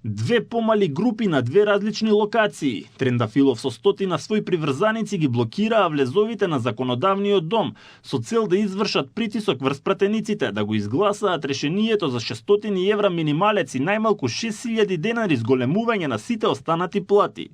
Две помали групи на две различни локации. Трендафилов со стотина своји приврзаници ги блокираа влезовите на законодавниот дом со цел да извршат притисок врз пратениците да го изгласаат решението за 600 евра минималец и најмалку 6000 денари зголемување на сите останати плати.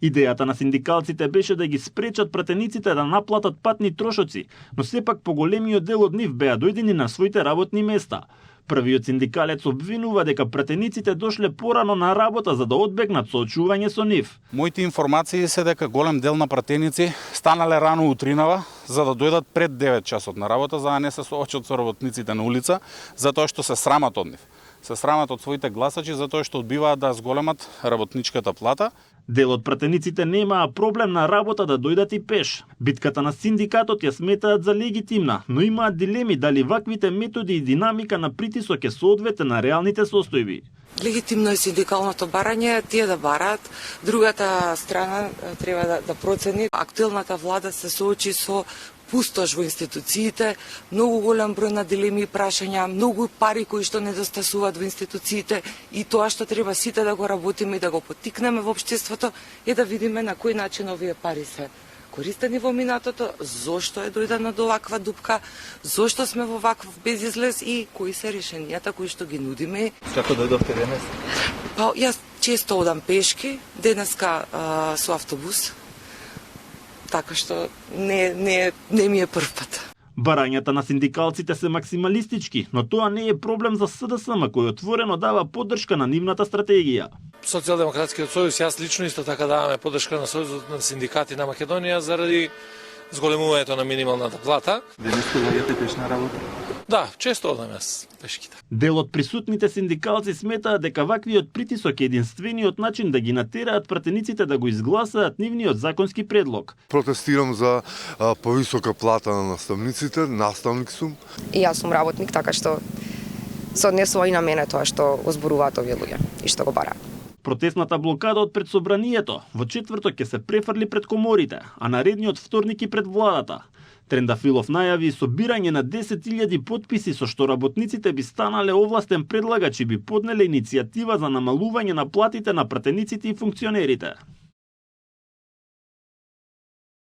Идејата на синдикалците беше да ги спречат пратениците да наплатат патни трошоци, но сепак поголемиот дел од нив беа дојдени на своите работни места. Првиот синдикалец обвинува дека пратениците дошле порано на работа за да одбегнат соочување со нив. Моите информации се дека голем дел на пратеници станале рано утринава за да дојдат пред 9 часот на работа, за да не се соочат со работниците на улица, затоа што се срамат од нив. Се срамат од своите гласачи затоа што одбиваат да зголемат работничката плата. Дел од пратениците немаа проблем на работа да дојдат и пеш. Битката на синдикатот ја сметаат за легитимна, но имаат дилеми дали ваквите методи и динамика на притисок е соодветна на реалните состојби. Легитимно е синдикалното барање, тие да бараат, другата страна треба да процени. Актуелната влада се соочи со пустош во институциите, многу голем број на дилеми и прашања, многу пари кои што недостасуваат во институциите и тоа што треба сите да го работиме и да го поттикнеме во општеството е да видиме на кој начин овие пари се користени во минатото, зошто е дојдено до оваква дупка, зошто сме во ваков безизлез и кои се решенијата кои што ги нудиме. Како дојдовте денес? Па јас често одам пешки, денеска со автобус. Така што не ми е прв пат. Барањата на синдикалците се максималистички, но тоа не е проблем за СДСМ кој отворено дава поддршка на нивната стратегија. Социјалдемократскиот сојуз, јас лично исто така даваме поддршка на Сојузот на синдикати на Македонија заради зголемувањето на минималната плата. Денеска доаѓате пеш на работа? Да, често одам јас пешките. Дел од присутните синдикалци сметаат дека ваквиот притисок е единствениот начин да ги натераат пратениците да го изгласаат нивниот законски предлог. Протестирам за повисока плата на наставниците, наставник сум. И јас сум работник, така што се однесува и на мене тоа што го зборуваат овие луѓе и што го бараат. Протестната блокада од пред собранието во четврток ќе се префрли пред коморите, а наредниот вторник и пред владата. Трендафилов најави собирање на 10.000 потписи со што работниците би станале овластен предлагач и би поднеле иницијатива за намалување на платите на пратениците и функционерите.